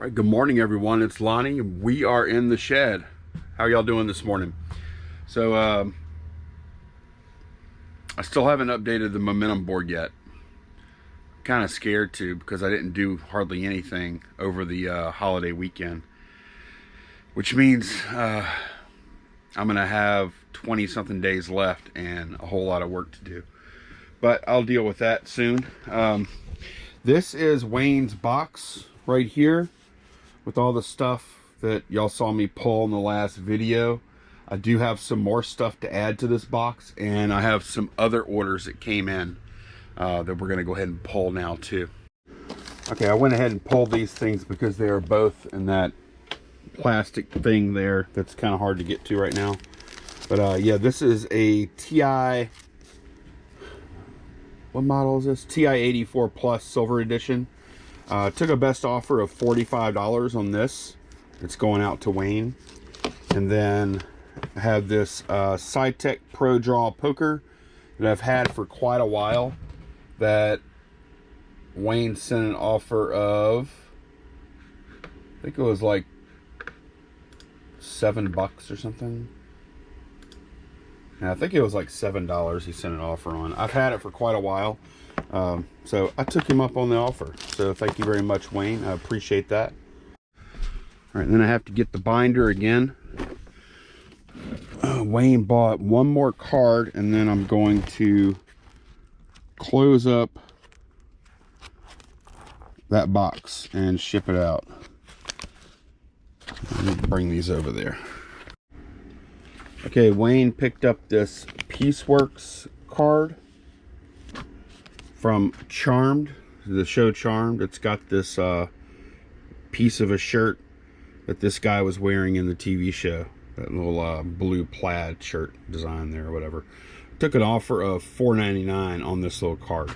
All right, good morning, everyone. It's Lonnie. We are in the shed. How y'all doing this morning? So, I still haven't updated the momentum board yet. Kind of scared to because I didn't do hardly anything over the holiday weekend, which means I'm gonna have 20-something days left and a whole lot of work to do. But I'll deal with that soon. This is Wayne's box right here, with all the stuff that y'all saw me pull in the last video. I do have some more stuff to add to this box, and I have some other orders that came in that we're going to go ahead and pull now too. Okay, I went ahead and pulled these things because they are both in that plastic thing there that's kind of hard to get to right now. But yeah, this is a TI, what model is this? TI 84 Plus Silver Edition. Took a best offer of $45 on this. It's going out to Wayne. And then I have this Cytec Pro Draw poker that I've had for quite a while, that Wayne sent an offer of, I think it was like $7 or something. Yeah, I think it was like $7 he sent an offer on. I've had it for quite a while. So I took him up on the offer. So thank you very much, Wayne. I appreciate that. All right, then I have to get the binder again. Wayne bought one more card, and then I'm going to close up that box and ship it out. Let me bring these over there. Okay, Wayne picked up this Pieceworks card from Charmed, the show Charmed. It's got this piece of a shirt that this guy was wearing in the TV show, that little blue plaid shirt design there or whatever. Took an offer of $4.99 on this little card.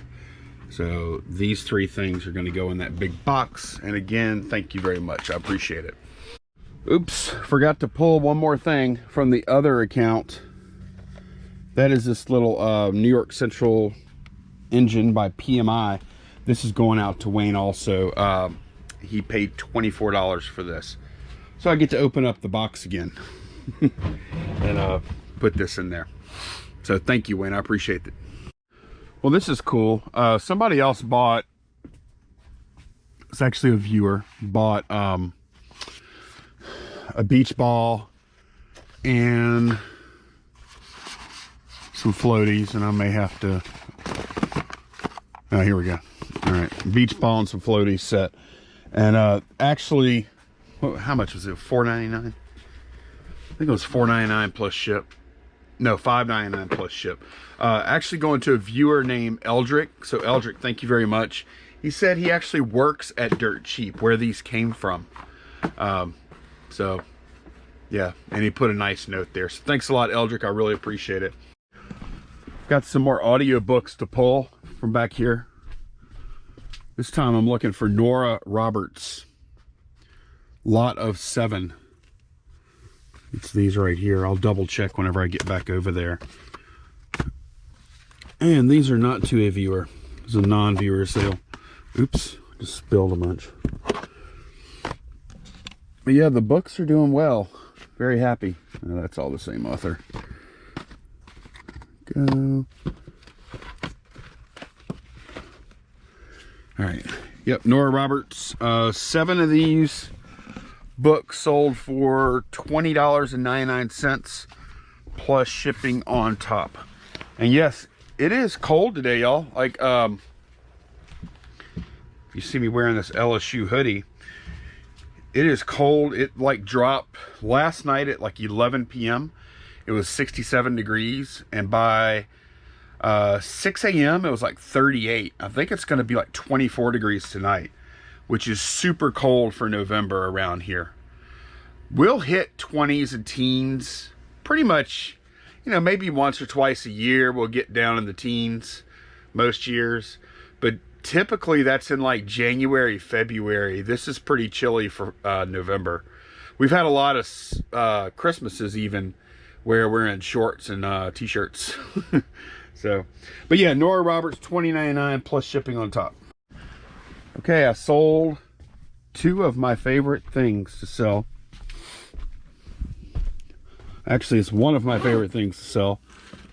So these three things are going to go in that big box, and again, thank you very much. I appreciate it. Oops, forgot to pull one more thing from the other account. That is this little New York Central engine by PMI. This is going out to Wayne also. He paid $24 for this, so I get to open up the box again and put this in there. So thank you, Wayne. I appreciate it. Well, this is cool. Somebody else bought, it's actually a viewer, bought a beach ball and some floaties, and I may have to, oh, here we go. All right, beach ball and some floaties set. And actually, how much was it? $4.99? I think it was $4.99 plus ship. No, $5.99 plus ship. Actually going to a viewer named Eldrick. So Eldrick, thank you very much. He said he actually works at Dirt Cheap, where these came from. So yeah, and he put a nice note there. So thanks a lot, Eldrick. I really appreciate it. Got some more audiobooks to pull from back here. This time I'm looking for Nora Roberts. Lot of 7. It's these right here. I'll double check whenever I get back over there. And these are not to a viewer. It's a non-viewer sale. Oops, just spilled a bunch. But yeah, the books are doing well. Very happy. Oh, that's all the same author. Go. All right. Yep, Nora Roberts. 7 of these books sold for $20.99 plus shipping on top. And yes, it is cold today, y'all. Like, you see me wearing this LSU hoodie. It is cold. It like dropped last night at like 11 p.m. It was 67 degrees, and by 6 a.m. it was like 38. I think it's going to be like 24 degrees tonight, which is super cold for November around here. We'll hit 20s and teens pretty much, you know, maybe once or twice a year we'll get down in the teens most years, but typically that's in like January, February. This is pretty chilly for November. We've had a lot of Christmases even where we're in shorts and t-shirts. So, but yeah, Nora Roberts, $20.99 plus shipping on top. Okay, I sold two of my favorite things to sell. Actually, it's one of my favorite things to sell,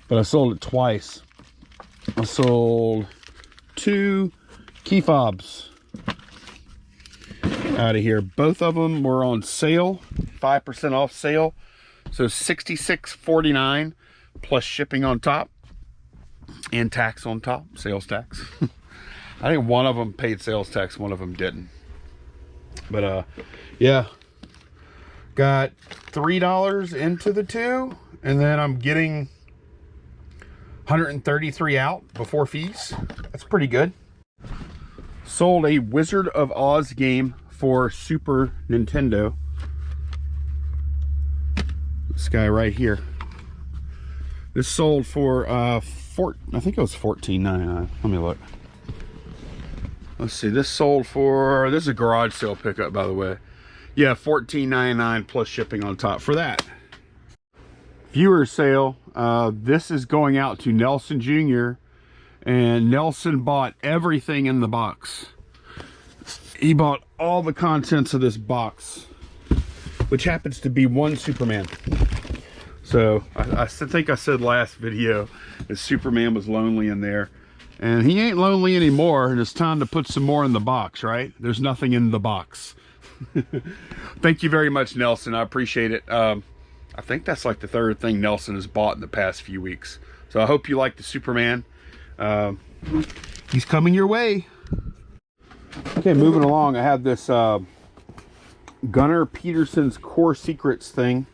but I sold it twice. I sold 2 key fobs out of here. Both of them were on sale, 5% off sale. So $66.49 plus shipping on top and tax on top, sales tax. I think one of them paid sales tax, one of them didn't. But yeah, got $3 into the 2, and then I'm getting 133 out before fees. That's pretty good. Sold a Wizard of Oz game for Super Nintendo. This guy right here. This sold for I think it was $14.99. Let me look. Let's see. This sold for, this is a garage sale pickup, by the way. Yeah, $14.99 plus shipping on top for that. Viewer sale. This is going out to Nelson Jr. And Nelson bought everything in the box. He bought all the contents of this box, which happens to be one Superman. So I think I said last video that Superman was lonely in there, and he ain't lonely anymore, and it's time to put some more in the box, right? There's nothing in the box. Thank you very much, Nelson. I appreciate it. I think that's like the 3rd thing Nelson has bought in the past few weeks. So I hope you like the Superman. He's coming your way. Okay, moving along, I have this Gunnar Peterson's Core Secrets thing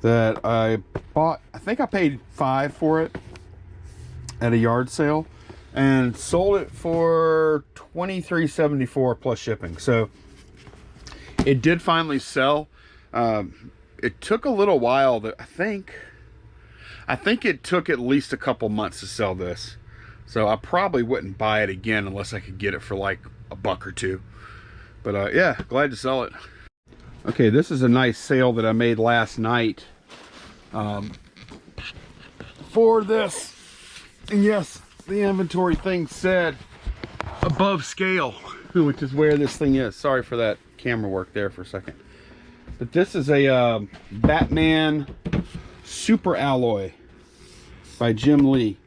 that I bought. I think I paid $5 for it at a yard sale and sold it for $23.74 plus shipping. So it did finally sell. It took a little while. I think it took at least a couple months to sell this. So I probably wouldn't buy it again unless I could get it for like $1 or $2. But yeah, glad to sell it. Okay, this is a nice sale that I made last night for this. And yes, the inventory thing said above scale, which is where this thing is. Sorry for that camera work there for a second. But this is a Batman Super Alloy by Jim Lee.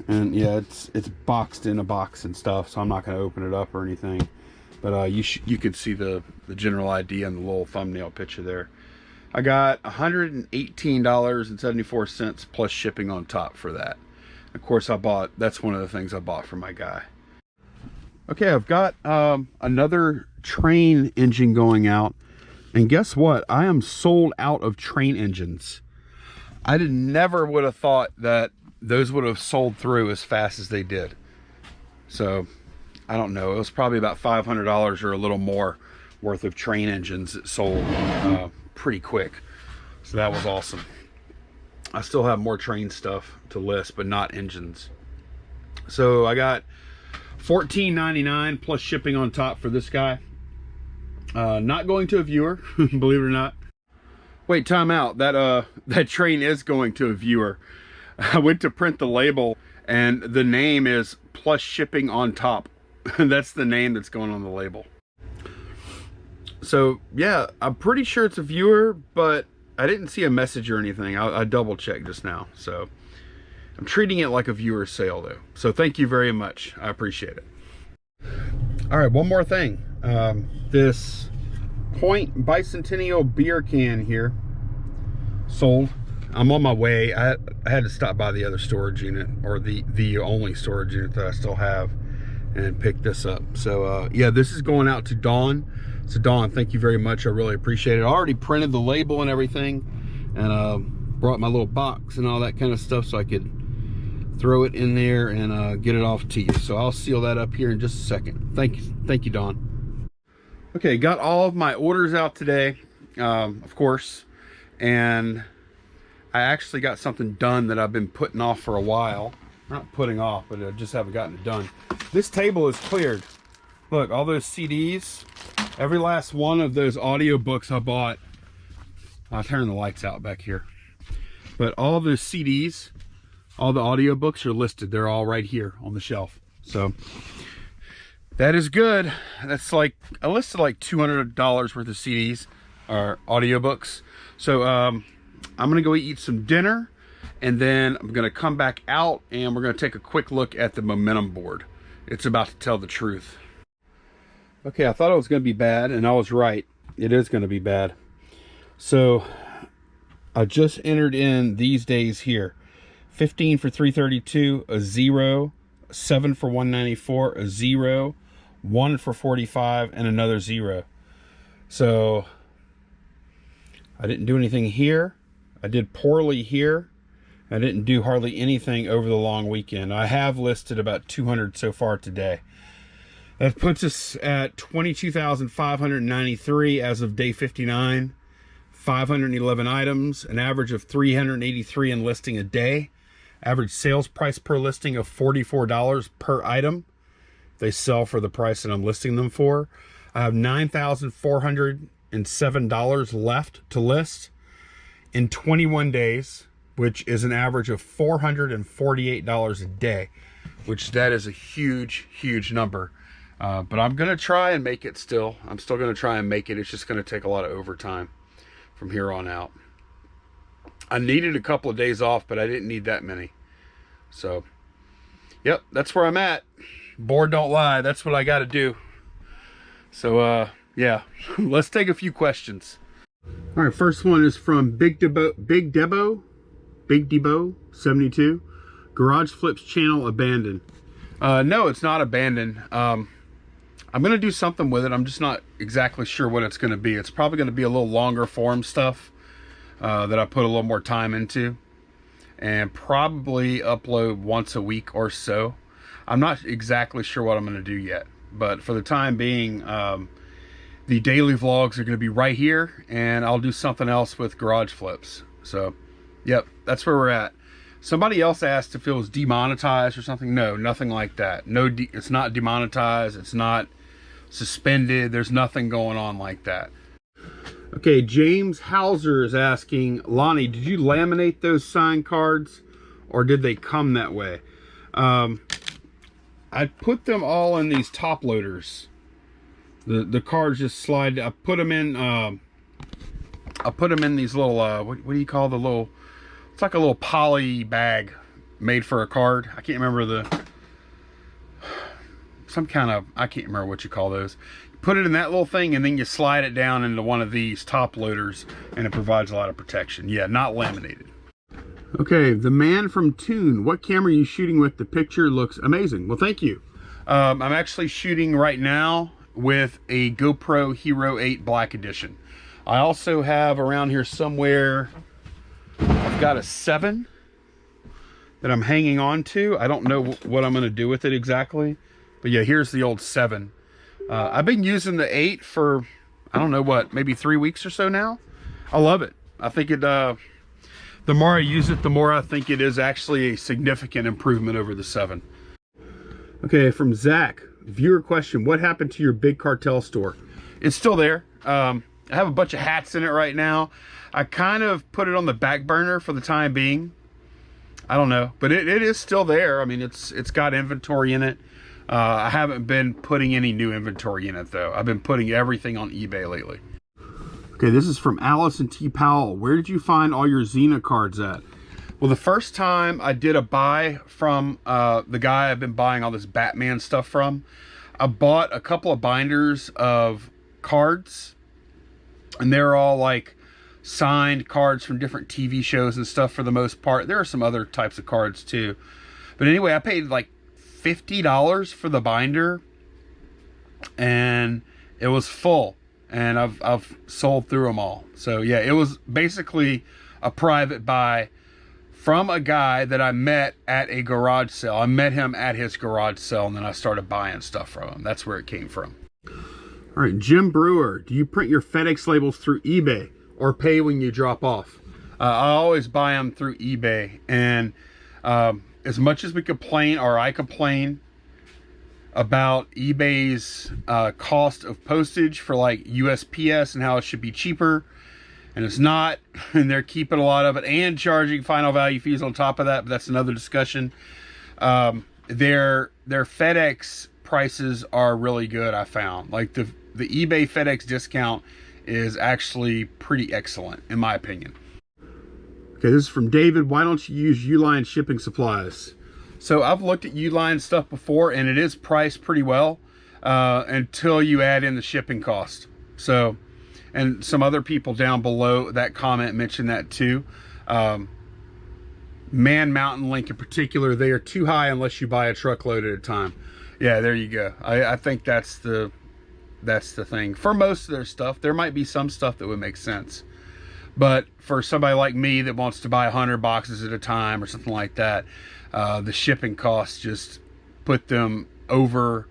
And yeah, it's boxed in a box and stuff, so I'm not going to open it up or anything. But you could see the general idea in the little thumbnail picture there. I got $118.74 plus shipping on top for that. Of course, that's one of the things I bought for my guy. Okay, I've got another train engine going out. And guess what? I am sold out of train engines. I never would have thought that those would have sold through as fast as they did. So I don't know, it was probably about $500 or a little more worth of train engines that sold pretty quick. So that was awesome. I still have more train stuff to list, but not engines. So I got $14.99 plus shipping on top for this guy. Not going to a viewer, believe it or not. Wait, time out. That train is going to a viewer. I went to print the label and the name is plus shipping on top. That's the name that's going on the label. So yeah, I'm pretty sure it's a viewer, but I didn't see a message or anything. I double checked just now. So I'm treating it like a viewer sale though. So thank you very much. I appreciate it. All right, one more thing. This Point Bicentennial beer can here sold. I'm on my way. I had to stop by the other storage unit, or the only storage unit that I still have, and pick this up. So yeah, this is going out to Dawn. So Dawn, thank you very much. I really appreciate it. I already printed the label and everything, and brought my little box and all that kind of stuff so I could throw it in there and get it off to you. So I'll seal that up here in just a second. Thank you, Dawn. Okay, got all of my orders out today, of course, and I actually got something done that I've been putting off for a while. Not putting off, but I just haven't gotten it done. This table is cleared. Look, all those CDs, every last one of those audiobooks I bought. I'll turn the lights out back here. But all those CDs, all the audiobooks are listed. They're all right here on the shelf. So That is good. That's like, I listed like $200 worth of CDs or audiobooks. So I'm gonna go eat some dinner, and then I'm gonna come back out and we're gonna take a quick look at the momentum board. It's about to tell the truth. Okay, I thought it was gonna be bad, and I was right. It is gonna be bad. So I just entered in these days here. 15 for 332, a 0, 7 for 194, a 0, 1 for 45, and another 0. So I didn't do anything here. I did poorly here. I didn't do hardly anything over the long weekend. I have listed about 200 so far today. That puts us at 22,593 as of day 59. 511 items, an average of 383 in listing a day. Average sales price per listing of $44 per item. They sell for the price that I'm listing them for. I have $9,407 left to list in 21 days, which is an average of $448 a day, which that is a huge, huge number. But I'm going to try and make it still. I'm still going to try and make it. It's just going to take a lot of overtime from here on out. I needed a couple of days off, but I didn't need that many. So, yep, that's where I'm at. Bored don't lie. That's what I got to do. So, yeah, let's take a few questions. All right, first one is from Big Debo 72. Garage Flips channel abandoned. No, it's not abandoned. I'm going to do something with it. I'm just not exactly sure what it's going to be. It's probably going to be a little longer form stuff that I put a little more time into, and probably upload once a week or so. I'm not exactly sure what I'm going to do yet, but for the time being, the daily vlogs are going to be right here, and I'll do something else with Garage Flips. So, yep, that's where we're at. Somebody else asked if it was demonetized or something. No, nothing like that. No, it's not demonetized. It's not suspended. There's nothing going on like that. Okay, James Hauser is asking, Lonnie, did you laminate those signed cards, or did they come that way? I put them all in these top loaders. The cards just slide. I put them in these little what do you call the little, it's like a little poly bag made for a card. I can't remember some kind of, I can't remember what you call those. You put it in that little thing, and then you slide it down into one of these top loaders, and it provides a lot of protection. Yeah, not laminated. Okay, the man from Toon, what camera are you shooting with? The picture looks amazing. Well, thank you. I'm actually shooting right now with a GoPro Hero 8 Black Edition. I also have around here somewhere, I've got a 7 that I'm hanging on to. I don't know what I'm going to do with it exactly, but yeah, here's the old 7. I've been using the 8 for, I don't know what, maybe 3 weeks or so now. I love it. I think it, the more I use it, the more I think it is actually a significant improvement over the 7. Okay, from Zach, viewer question, what happened to your big Cartel store? It's still there. I have a bunch of hats in it right now. I kind of put it on the back burner for the time being. I don't know, but it is still there. I mean, it's got inventory in it. I haven't been putting any new inventory in it, though. I've been putting everything on eBay lately. Okay, this is from Allison T. Powell. Where did you find all your Xena cards at? Well, the first time I did a buy from the guy I've been buying all this Batman stuff from, I bought a couple of binders of cards, and they're all like signed cards from different TV shows and stuff for the most part. There are some other types of cards too. But anyway, I paid like $50 for the binder, and it was full, and I've sold through them all. So yeah, it was basically a private buy from a guy that I met at a garage sale. I met him at his garage sale, and then I started buying stuff from him. That's where it came from. All right, Jim Brewer, do you print your FedEx labels through eBay or pay when you drop off? I always buy them through eBay, and as much as we complain, or I complain about eBay's cost of postage for like USPS and how it should be cheaper, and it's not, and they're keeping a lot of it and charging final value fees on top of that, but that's another discussion. Their FedEx prices are really good, I found. Like the eBay FedEx discount is actually pretty excellent, in my opinion. Okay, this is from David. Why don't you use Uline shipping supplies? So I've looked at Uline stuff before, and it is priced pretty well until you add in the shipping cost. So, and some other people down below that comment mentioned that too. Man Mountain Link in particular, they are too high unless you buy a truckload at a time. Yeah, there you go. I think that's the thing. For most of their stuff, there might be some stuff that would make sense. But for somebody like me that wants to buy 100 boxes at a time or something like that, the shipping costs just put them over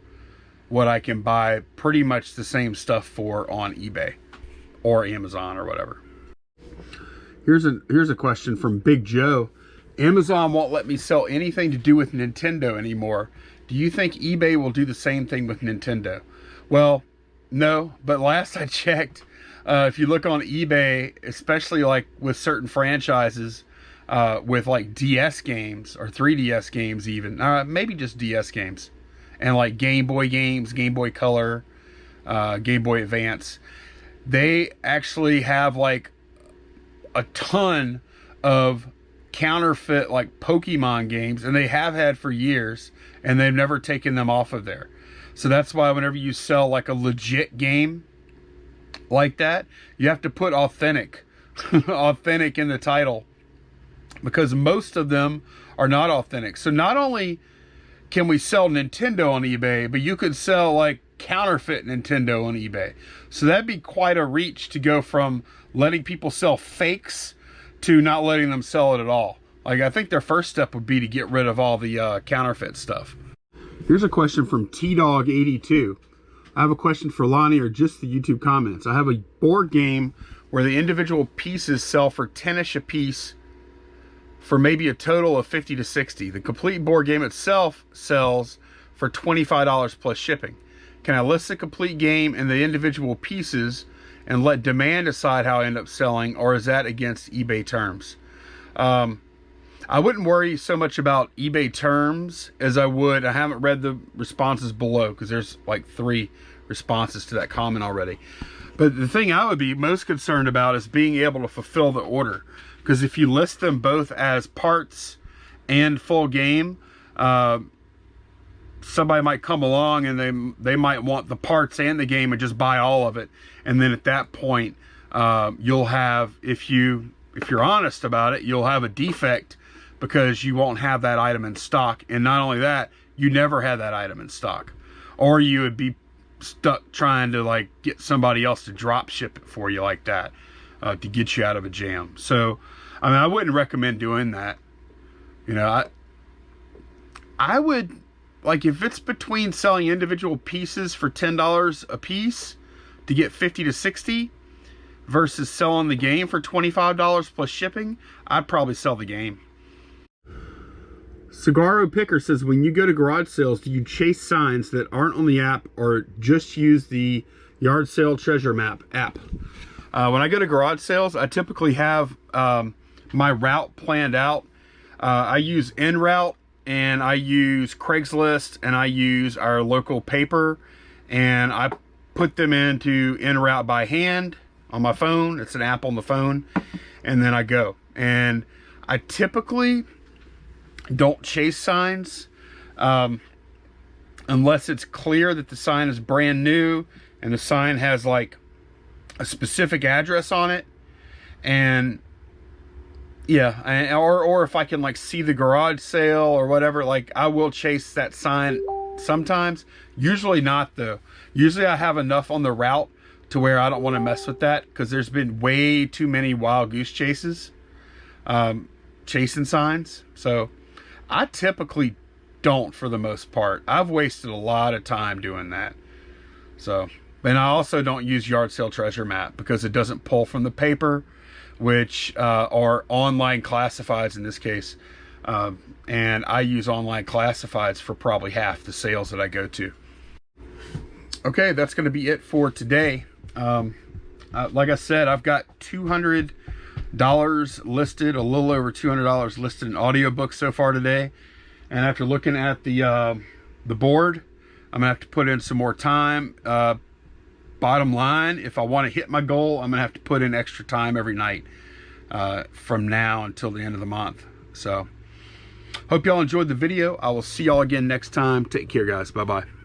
what I can buy pretty much the same stuff for on eBay or Amazon or whatever. Here's a question from Big Joe. Amazon won't let me sell anything to do with Nintendo anymore. Do you think eBay will do the same thing with Nintendo? Well, no, but last I checked, if you look on eBay, especially like with certain franchises, with like DS games or 3DS games even, maybe just DS games, and like Game Boy games, Game Boy Color, Game Boy Advance, they actually have like a ton of counterfeit like Pokemon games, and they have had for years, and they've never taken them off of there. So that's why whenever you sell like a legit game like that, you have to put authentic authentic in the title, because most of them are not authentic. So not only can we sell Nintendo on eBay, but you could sell like counterfeit Nintendo on eBay. So that'd be quite a reach to go from letting people sell fakes to not letting them sell it at all. Like, I think their first step would be to get rid of all the counterfeit stuff. Here's a question from T-Dog82. I have a question for Lonnie, or just the YouTube comments. I have a board game where the individual pieces sell for 10-ish a piece for maybe a total of 50 to 60. The complete board game itself sells for $25 plus shipping. Can I list the complete game and the individual pieces and let demand decide how I end up selling, or is that against eBay terms? I wouldn't worry so much about eBay terms as I would. I haven't read the responses below because there's like 3 responses to that comment already. But the thing I would be most concerned about is being able to fulfill the order. Because if you list them both as parts and full game, somebody might come along and they might want the parts and the game and just buy all of it. And then at that point, you'll have, if you're honest about it, you'll have a defect because you won't have that item in stock. And not only that, you never had that item in stock. Or you would be stuck trying to like get somebody else to drop ship it for you like that, to get you out of a jam. So, I mean, I wouldn't recommend doing that. You know, I would, like, if it's between selling individual pieces for $10 a piece to get 50 to 60 versus selling the game for $25 plus shipping, I'd probably sell the game. Cigaro Picker says, when you go to garage sales, do you chase signs that aren't on the app or just use the yard sale treasure map app? When I go to garage sales, I typically have my route planned out. I use En Route, and I use Craigslist, and I use our local paper, and I put them into En Route by hand on my phone. It's an app on the phone, and then I go. And I typically don't chase signs unless it's clear that the sign is brand new and the sign has like a specific address on it. And yeah, or if I can like see the garage sale or whatever, like I will chase that sign sometimes. Usually not though. Usually I have enough on the route to where I don't want to mess with that, because there's been way too many wild goose chases, chasing signs. So I typically don't, for the most part. I've wasted a lot of time doing that. So, and I also don't use yard sale treasure map because it doesn't pull from the paper, which are online classifieds in this case. And I use online classifieds for probably half the sales that I go to. Okay, that's going to be it for today. Like I said, I've got $200 listed, a little over $200 listed in audiobooks so far today. And after looking at the board, I'm gonna have to put in some more time. Bottom line, if I want to hit my goal, I'm gonna have to put in extra time every night from now until the end of the month. So hope y'all enjoyed the video. I will see y'all again next time. Take care, guys. Bye bye.